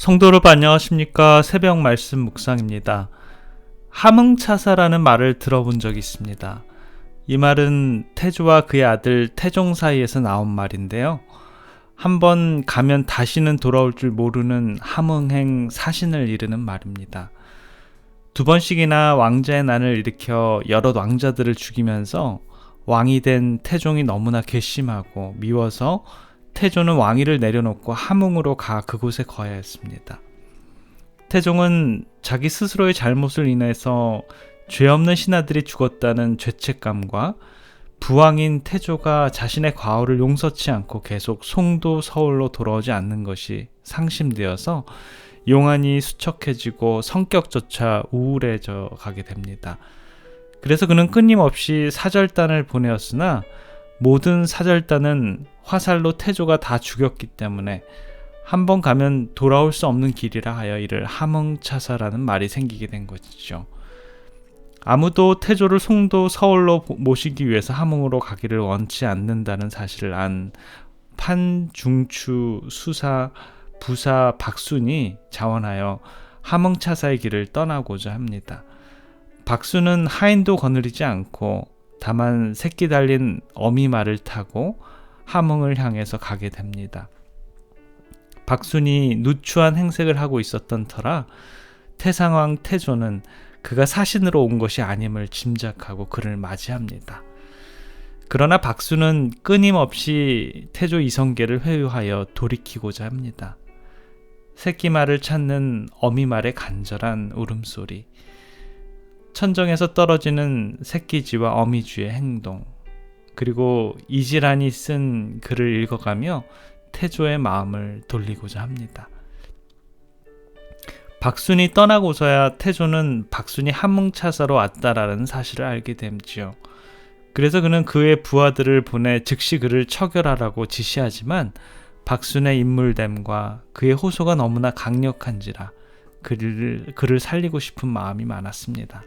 성도 여러분 안녕하십니까? 새벽 말씀 묵상입니다. 함흥차사라는 말을 들어본 적이 있습니다. 이 말은 태조와 그의 아들 태종 사이에서 나온 말인데요. 한번 가면 다시는 돌아올 줄 모르는 함흥행 사신을 이르는 말입니다. 두 번씩이나 왕자의 난을 일으켜 여러 왕자들을 죽이면서 왕이 된 태종이 너무나 괘씸하고 미워서 태조는 왕위를 내려놓고 함흥으로 가 그곳에 거해야 했습니다. 태종은 자기 스스로의 잘못을 인해서 죄 없는 신하들이 죽었다는 죄책감과 부왕인 태조가 자신의 과오를 용서치 않고 계속 송도 서울로 돌아오지 않는 것이 상심되어서 용안이 수척해지고 성격조차 우울해져 가게 됩니다. 그래서 그는 끊임없이 사절단을 보내었으나 모든 사절단은 화살로 태조가 다 죽였기 때문에 한 번 가면 돌아올 수 없는 길이라 하여 이를 함흥차사라는 말이 생기게 된 것이죠. 아무도 태조를 송도 서울로 모시기 위해서 함흥으로 가기를 원치 않는다는 사실을 안 판중추 수사 부사 박순이 자원하여 함흥차사의 길을 떠나고자 합니다. 박순은 하인도 거느리지 않고 다만 새끼 달린 어미말을 타고 함흥을 향해서 가게 됩니다. 박순이 누추한 행색을 하고 있었던 터라 태상왕 태조는 그가 사신으로 온 것이 아님을 짐작하고 그를 맞이합니다. 그러나 박순은 끊임없이 태조 이성계를 회유하여 돌이키고자 합니다. 새끼말을 찾는 어미말의 간절한 울음소리, 천정에서 떨어지는 새끼쥐와 어미쥐의 행동, 그리고 이지란이 쓴 글을 읽어가며 태조의 마음을 돌리고자 합니다. 박순이 떠나고서야 태조는 박순이 함흥차사로 왔다라는 사실을 알게 됨지요. 그래서 그는 그의 부하들을 보내 즉시 그를 처결하라고 지시하지만 박순의 인물됨과 그의 호소가 너무나 강력한지라 그를 살리고 싶은 마음이 많았습니다.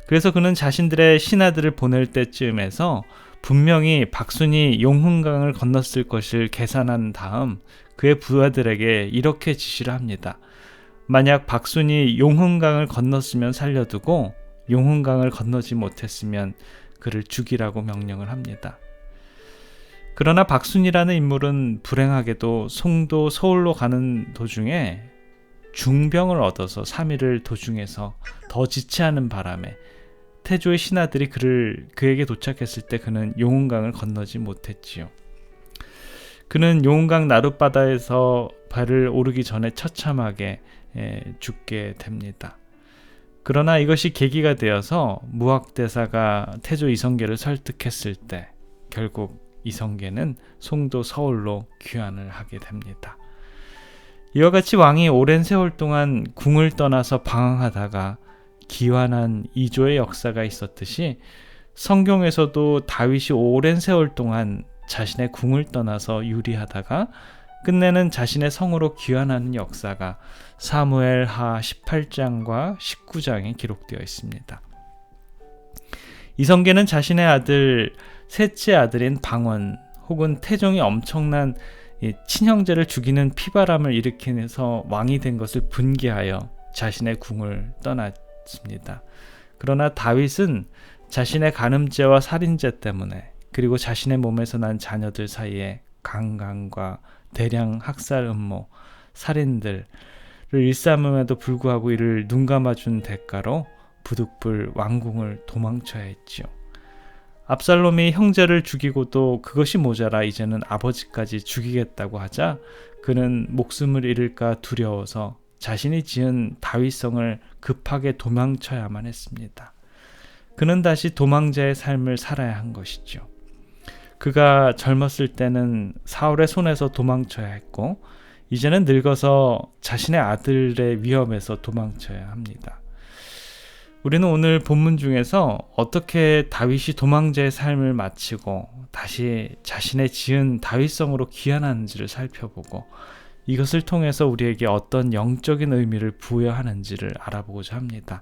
그래서 그는 자신들의 신하들을 보낼 때쯤에서 분명히 박순이 용흥강을 건넜을 것을 계산한 다음 그의 부하들에게 이렇게 지시를 합니다. 만약 박순이 용흥강을 건넜으면 살려두고 용흥강을 건너지 못했으면 그를 죽이라고 명령을 합니다. 그러나 박순이라는 인물은 불행하게도 송도 서울로 가는 도중에 중병을 얻어서 3일을 도중에서 더 지체하는 바람에 태조의 신하들이 그에게 도착했을 때 그는 용흥강을 건너지 못했지요. 그는 용흥강 나룻바다에서 발을 오르기 전에 처참하게 죽게 됩니다. 그러나 이것이 계기가 되어서 무학대사가 태조 이성계를 설득했을 때 결국 이성계는 송도 서울로 귀환을 하게 됩니다. 이와 같이 왕이 오랜 세월 동안 궁을 떠나서 방황하다가 기환한 이조의 역사가 있었듯이 성경에서도 다윗이 오랜 세월 동안 자신의 궁을 떠나서 유리하다가 끝내는 자신의 성으로 귀환하는 역사가 사무엘하 18장과 19장에 기록되어 있습니다. 이성계는 자신의 셋째 아들인 방원 혹은 태종이 엄청난 친형제를 죽이는 피바람을 일으키면서 왕이 된 것을 분개하여 자신의 궁을 떠났습니다. 그러나 다윗은 자신의 간음죄와 살인죄 때문에 그리고 자신의 몸에서 난 자녀들 사이에 강간과 대량 학살 음모, 살인들을 일삼음에도 불구하고 이를 눈감아준 대가로 부득불 왕궁을 도망쳐야 했지요. 압살롬이 형제를 죽이고도 그것이 모자라 이제는 아버지까지 죽이겠다고 하자 그는 목숨을 잃을까 두려워서 자신이 지은 다윗성을 급하게 도망쳐야만 했습니다. 그는 다시 도망자의 삶을 살아야 한 것이죠. 그가 젊었을 때는 사울의 손에서 도망쳐야 했고 이제는 늙어서 자신의 아들의 위험에서 도망쳐야 합니다. 우리는 오늘 본문 중에서 어떻게 다윗이 도망자의 삶을 마치고 다시 자신의 지은 다윗성으로 귀환하는지를 살펴보고 이것을 통해서 우리에게 어떤 영적인 의미를 부여하는지를 알아보고자 합니다.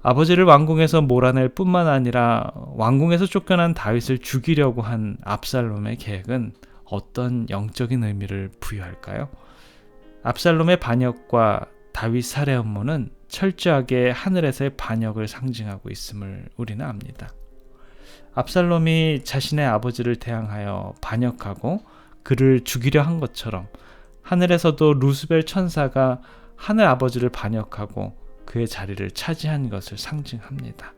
아버지를 왕궁에서 몰아낼 뿐만 아니라 왕궁에서 쫓겨난 다윗을 죽이려고 한 압살롬의 계획은 어떤 영적인 의미를 부여할까요? 압살롬의 반역과 다윗 살해 음모는 철저하게 하늘에서의 반역을 상징하고 있음을 우리는 압니다. 압살롬이 자신의 아버지를 대항하여 반역하고 그를 죽이려 한 것처럼 하늘에서도 루스벨 천사가 하늘 아버지를 반역하고 그의 자리를 차지한 것을 상징합니다.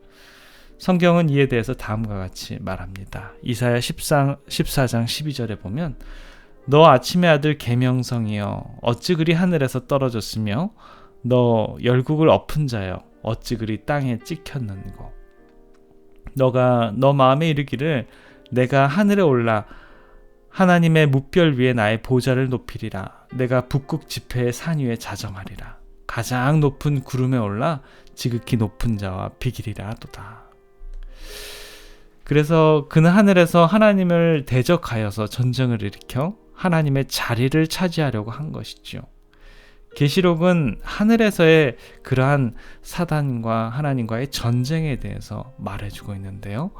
성경은 이에 대해서 다음과 같이 말합니다. 이사야 14장 12절에 보면 너 아침의 아들 계명성이여 어찌 그리 하늘에서 떨어졌으며 너 열국을 엎은 자여 어찌 그리 땅에 찍혔는고 너가 너 마음에 이르기를 내가 하늘에 올라 하나님의 뭇별 위에 나의 보좌를 높이리라 내가 북극 지폐의 산 위에 자정하리라 가장 높은 구름에 올라 지극히 높은 자와 비기리라 하도다. 그래서 그는 하늘에서 하나님을 대적하여서 전쟁을 일으켜 하나님의 자리를 차지하려고 한 것이죠. 계시록은 하늘에서의 그러한 사단과 하나님과의 전쟁에 대해서 말해주고 있는데요.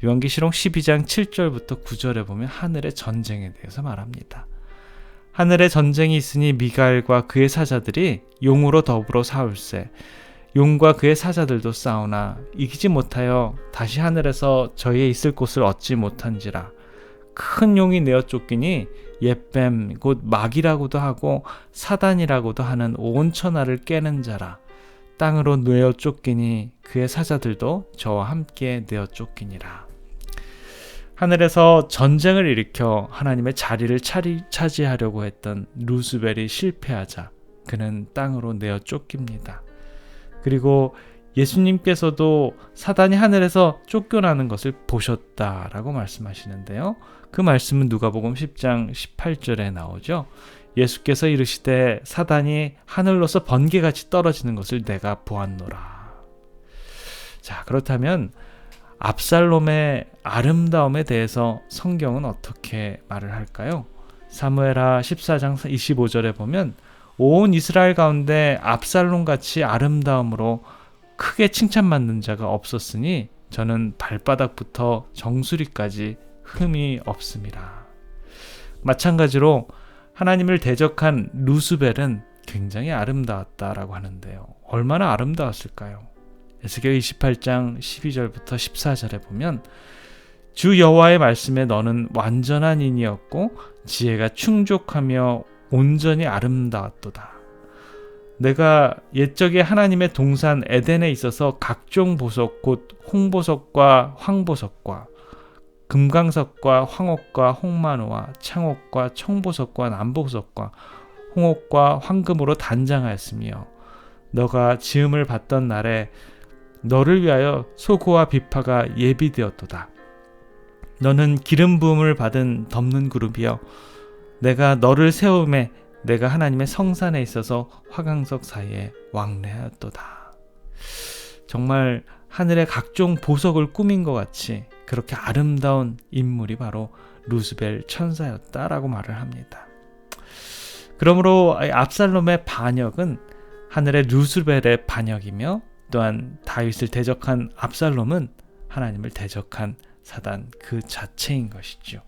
요한계시록 12장 7절부터 9절에 보면 하늘의 전쟁에 대해서 말합니다. 하늘의 전쟁이 있으니 미가엘과 그의 사자들이 용으로 더불어 싸울세 용과 그의 사자들도 싸우나 이기지 못하여 다시 하늘에서 저희의 있을 곳을 얻지 못한지라 큰 용이 내어 쫓기니 옛뱀 곧 마귀라고도 하고 사단이라고도 하는 온 천하를 깨는 자라 땅으로 내어 쫓기니 그의 사자들도 저와 함께 내어 쫓기니라. 하늘에서 전쟁을 일으켜 하나님의 자리를 차지하려고 했던 루스벨이 실패하자 그는 땅으로 내어 쫓깁니다. 그리고 예수님께서도 사단이 하늘에서 쫓겨나는 것을 보셨다라고 말씀하시는데요. 그 말씀은 누가복음 10장 18절에 나오죠. 예수께서 이르시되 사단이 하늘로서 번개같이 떨어지는 것을 내가 보았노라. 자, 그렇다면 압살롬의 아름다움에 대해서 성경은 어떻게 말을 할까요? 사무엘하 14장 25절에 보면 온 이스라엘 가운데 압살롬같이 아름다움으로 크게 칭찬받는 자가 없었으니 저는 발바닥부터 정수리까지 흠이 없습니다. 마찬가지로 하나님을 대적한 루스벨은 굉장히 아름다웠다라고 하는데요. 얼마나 아름다웠을까요? 에스겔 28장 12절부터 14절에 보면 주 여호와의 말씀에 너는 완전한 인이었고 지혜가 충족하며 온전히 아름다웠도다. 내가 옛적에 하나님의 동산 에덴에 있어서 각종 보석 곧 홍보석과 황보석과 금강석과 황옥과 홍만호와 창옥과 청보석과 남보석과 홍옥과 황금으로 단장하였으며 너가 지음을 받던 날에 너를 위하여 소고와 비파가 예비되었도다. 너는 기름 부음을 받은 덮는 그룹이여 내가 너를 세움에 내가 하나님의 성산에 있어서 화강석 사이에 왕래하였도다. 정말 하늘의 각종 보석을 꾸민 것 같이 그렇게 아름다운 인물이 바로 루스벨 천사였다라고 말을 합니다. 그러므로 압살롬의 반역은 하늘의 루스벨의 반역이며 또한 다윗을 대적한 압살롬은 하나님을 대적한 사단 그 자체인 것이죠.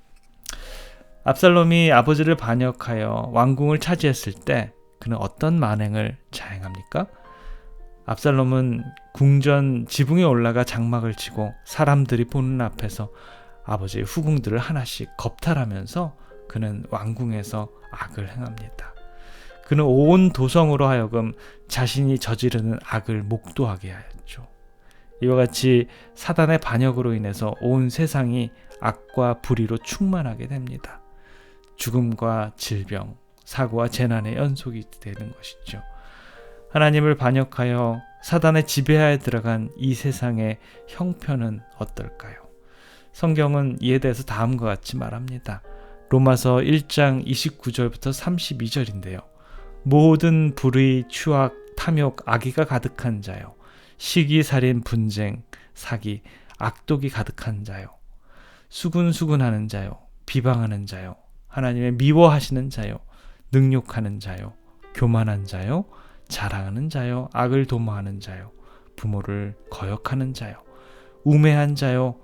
압살롬이 아버지를 반역하여 왕궁을 차지했을 때 그는 어떤 만행을 자행합니까? 압살롬은 궁전 지붕에 올라가 장막을 치고 사람들이 보는 앞에서 아버지의 후궁들을 하나씩 겁탈하면서 그는 왕궁에서 악을 행합니다. 그는 온 도성으로 하여금 자신이 저지르는 악을 목도하게 하였죠. 이와 같이 사단의 반역으로 인해서 온 세상이 악과 불의로 충만하게 됩니다. 죽음과 질병, 사고와 재난의 연속이 되는 것이죠. 하나님을 반역하여 사단의 지배하에 들어간 이 세상의 형편은 어떨까요? 성경은 이에 대해서 다음과 같이 말합니다. 로마서 1장 29절부터 32절인데요. 모든 불의, 추악, 탐욕, 악의가 가득한 자요. 시기, 살인, 분쟁, 사기, 악독이 가득한 자요. 수군수군하는 자요. 비방하는 자요. 하나님의 미워하시는 자요. 능욕하는 자요. 교만한 자요. 자랑하는 자요. 악을 도모하는 자요. 부모를 거역하는 자요. 우매한 자요.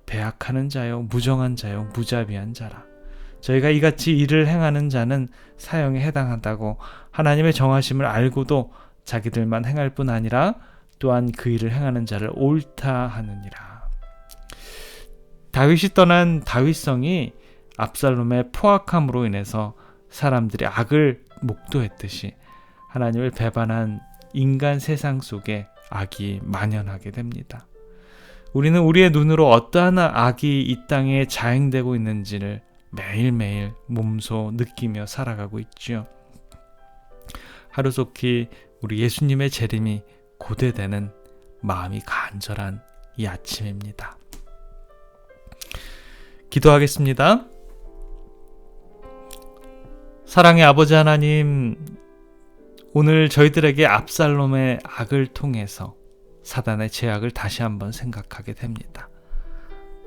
배악하는 자요. 무정한 자요. 무자비한 자라. 저희가 이같이 일을 행하는 자는 사형에 해당한다고 하나님의 정하심을 알고도 자기들만 행할 뿐 아니라 또한 그 일을 행하는 자를 옳다 하느니라. 다윗이 떠난 다윗성이 압살롬의 포악함으로 인해서 사람들이 악을 목도했듯이 하나님을 배반한 인간 세상 속에 악이 만연하게 됩니다. 우리는 우리의 눈으로 어떠한 악이 이 땅에 자행되고 있는지를 매일매일 몸소 느끼며 살아가고 있죠. 하루속히 우리 예수님의 재림이 고대되는 마음이 간절한 이 아침입니다. 기도하겠습니다. 사랑의 아버지 하나님, 오늘 저희들에게 압살롬의 악을 통해서 사단의 죄악을 다시 한번 생각하게 됩니다.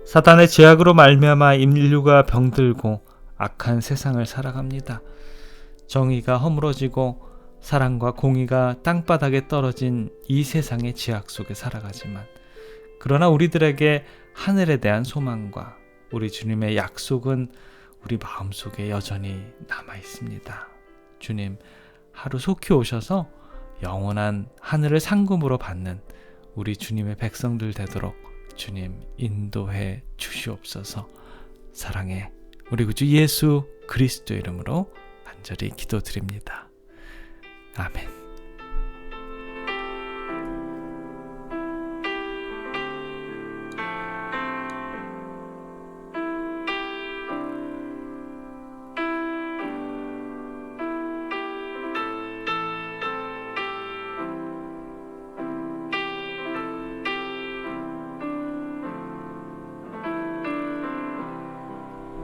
사단의 죄악으로 말미암아 인류가 병들고 악한 세상을 살아갑니다. 정의가 허물어지고 사랑과 공의가 땅바닥에 떨어진 이 세상의 죄악 속에 살아가지만, 그러나 우리들에게 하늘에 대한 소망과 우리 주님의 약속은 우리 마음속에 여전히 남아 있습니다. 주님, 하루 속히 오셔서 영원한 하늘을 상금으로 받는 우리 주님의 백성들 되도록 주님 인도해 주시옵소서. 사랑해 우리 구주 예수 그리스도 이름으로 간절히 기도드립니다. 아멘.